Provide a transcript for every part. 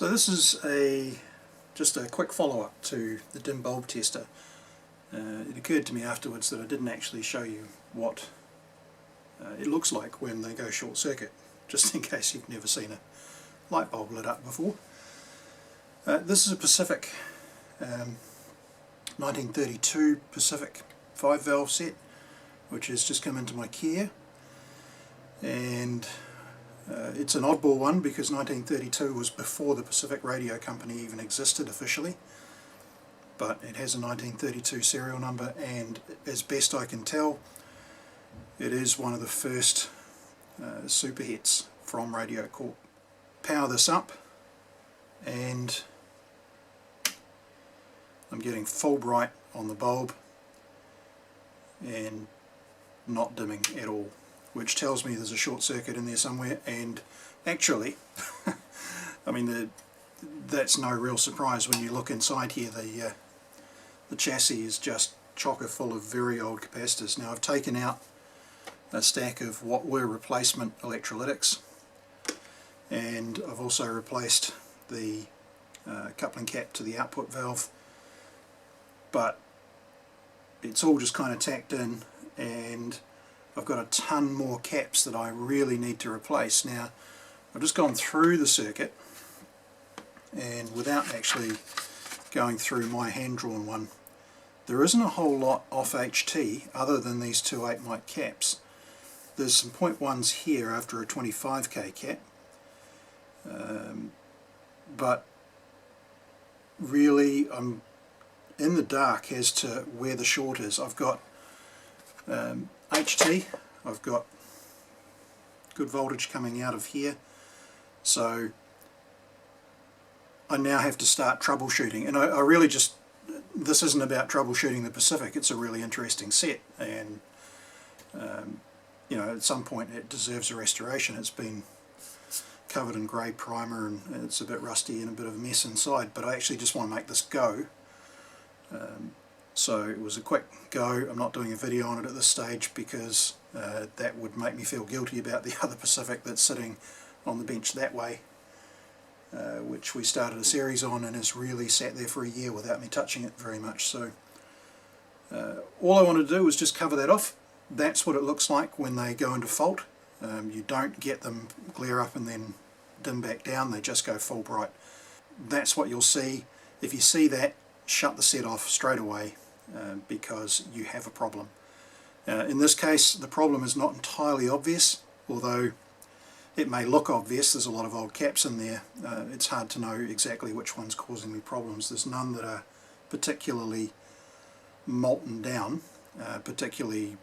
So this is just a quick follow-up to the dim bulb tester. It occurred to me afterwards that I didn't actually show you what it looks like when they go short circuit, just in case you've never seen a light bulb lit up before. This is a Pacific 1932 Pacific 5-valve set, which has just come into my care, and it's an oddball one because 1932 was before the Pacific Radio Company even existed officially, but it has a 1932 serial number, and as best I can tell it is one of the first super hits from Radio Corp. Power this up and I'm getting full bright on the bulb and not dimming at all, which tells me there's a short circuit in there somewhere. And actually I mean that's no real surprise when you look inside here. The chassis is just chocker full of very old capacitors. Now I've taken out a stack of what were replacement electrolytics, and I've also replaced the coupling cap to the output valve, but it's all just kind of tacked in, and I've got a ton more caps that I really need to replace. Now I've just gone through the circuit, and without actually going through my hand-drawn one, there isn't a whole lot off HT other than these two 8 mic caps. There's some 0.1s here after a 25k cap, but really I'm in the dark as to where the short is. I've got HT, I've got good voltage coming out of here, so I now have to start troubleshooting. And I really just, this isn't about troubleshooting the Pacific, it's a really interesting set, and you know, at some point it deserves a restoration. It's been covered in grey primer and it's a bit rusty and a bit of a mess inside, but I actually just want to make this go. So it was a quick go. I'm not doing a video on it at this stage because that would make me feel guilty about the other Pacific that's sitting on the bench that way, which we started a series on and has really sat there for a year without me touching it very much. So all I want to do is just cover that off. That's what it looks like when they go into fault. You don't get them glare up and then dim back down, they just go full bright. That's what you'll see. If you see that, shut the set off straight away because you have a problem. In this case the problem is not entirely obvious, although it may look obvious. There's a lot of old caps in there. It's hard to know exactly which one's causing me problems. There's none that are particularly molten down, particularly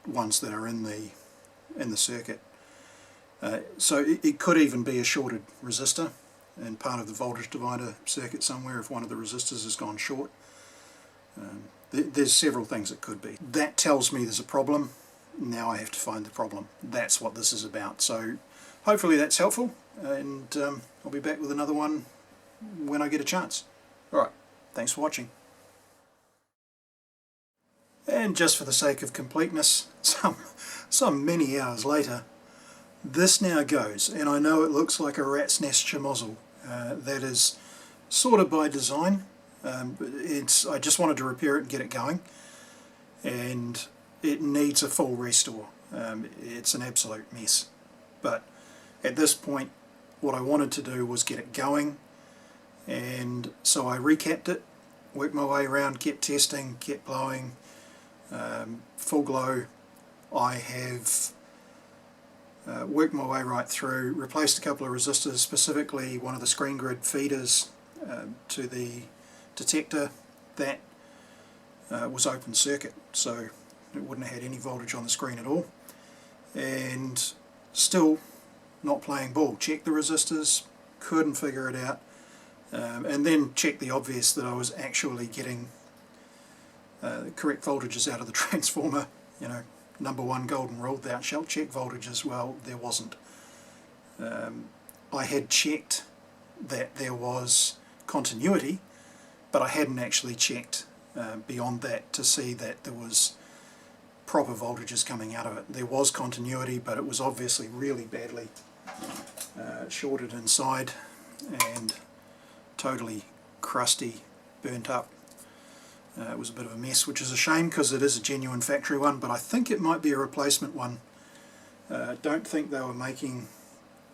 ones that are in the circuit. So it could even be a shorted resistor and part of the voltage divider circuit somewhere if one of the resistors has gone short. There's several things it could be. That tells me there's a problem. Now I have to find the problem. That's what this is about. So hopefully that's helpful, and I'll be back with another one when I get a chance. Alright, thanks for watching. And just for the sake of completeness, some many hours later, this now goes, and I know it looks like a rat's nest schmozzle. That is sort of by design. I just wanted to repair it and get it going, and it needs a full restore. It's an absolute mess, but at this point what I wanted to do was get it going, and so I recapped it, worked my way around, kept testing, kept blowing, full glow. I have worked my way right through, replaced a couple of resistors, specifically one of the screen grid feeders to the detector. That was open circuit, so it wouldn't have had any voltage on the screen at all, and still not playing ball. Checked the resistors, couldn't figure it out, and then checked the obvious, that I was actually getting correct voltages out of the transformer. You know, number one golden rule, thou shalt check voltages. Well, there wasn't. I had checked that there was continuity, but I hadn't actually checked beyond that to see that there was proper voltages coming out of it. There was continuity, but it was obviously really badly shorted inside. and totally crusty, burnt up. It was a bit of a mess, which is a shame because it is a genuine factory one, but I think it might be a replacement one. Don't think they were making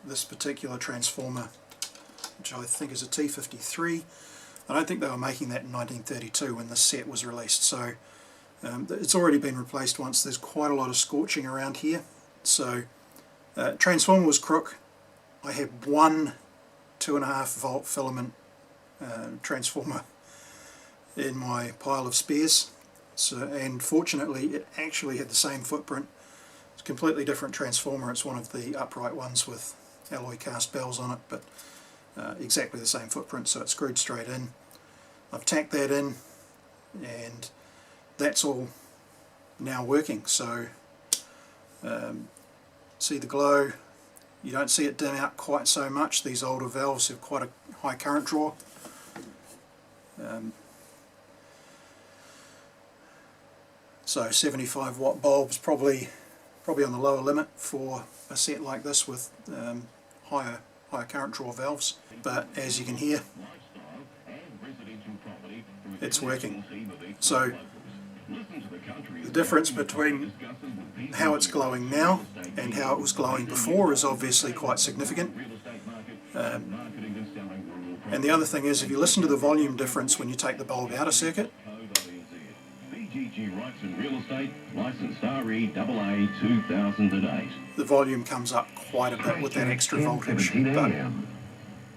this particular transformer, which I think is a T53. I don't think they were making that in 1932 when this set was released, so it's already been replaced once. There's quite a lot of scorching around here. So transformer was crook. I had one 2.5 volt filament transformer in my pile of spares, and fortunately it actually had the same footprint. It's a completely different transformer. It's one of the upright ones with alloy cast bells on it, but exactly the same footprint, so it's screwed straight in. I've tacked that in and that's all now working. So see the glow, you don't see it dim out quite so much. These older valves have quite a high current draw. So 75 watt bulbs probably on the lower limit for a set like this with higher current draw valves, but as you can hear, it's working. So the difference between how it's glowing now and how it was glowing before is obviously quite significant. And the other thing is, if you listen to the volume difference when you take the bulb out of circuit, the volume comes up quite a bit with that extra voltage. But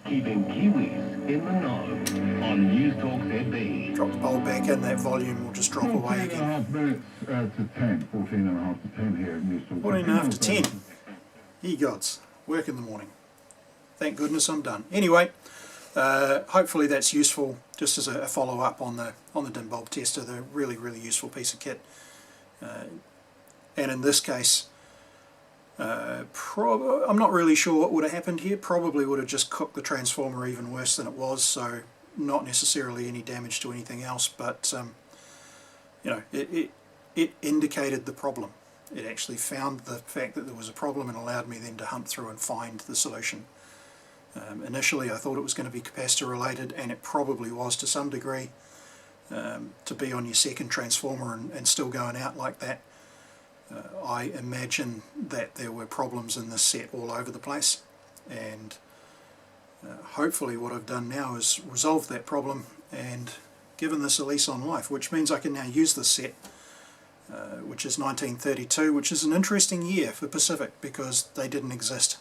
keeping Kiwis in the know on News Talk ZB. Drop the bulb back in, that volume will just drop away again. 14.5 to 10. Ye gods, work in the morning. Thank goodness I'm done. Anyway, hopefully that's useful just as a follow-up on the dim bulb tester. They're a really useful piece of kit. And in this case, I'm not really sure what would have happened here. Probably would have just cooked the transformer even worse than it was, so not necessarily any damage to anything else, but you know, it indicated the problem. It actually found the fact that there was a problem and allowed me then to hunt through and find the solution. Initially I thought it was going to be capacitor related, and it probably was to some degree. To be on your second transformer and still going out like that, I imagine that there were problems in this set all over the place, and hopefully what I've done now is resolved that problem and given this a lease on life, which means I can now use this set, which is 1932, which is an interesting year for Pacific because they didn't exist.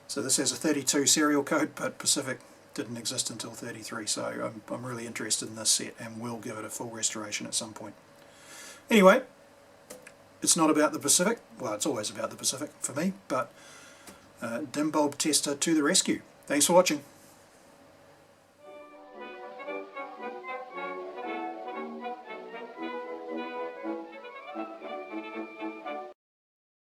So this has a 32 serial code, but Pacific didn't exist until 33, so I'm really interested in this set and will give it a full restoration at some point. Anyway, it's not about the Pacific. Well, it's always about the Pacific for me, but dim bulb tester to the rescue. Thanks for watching.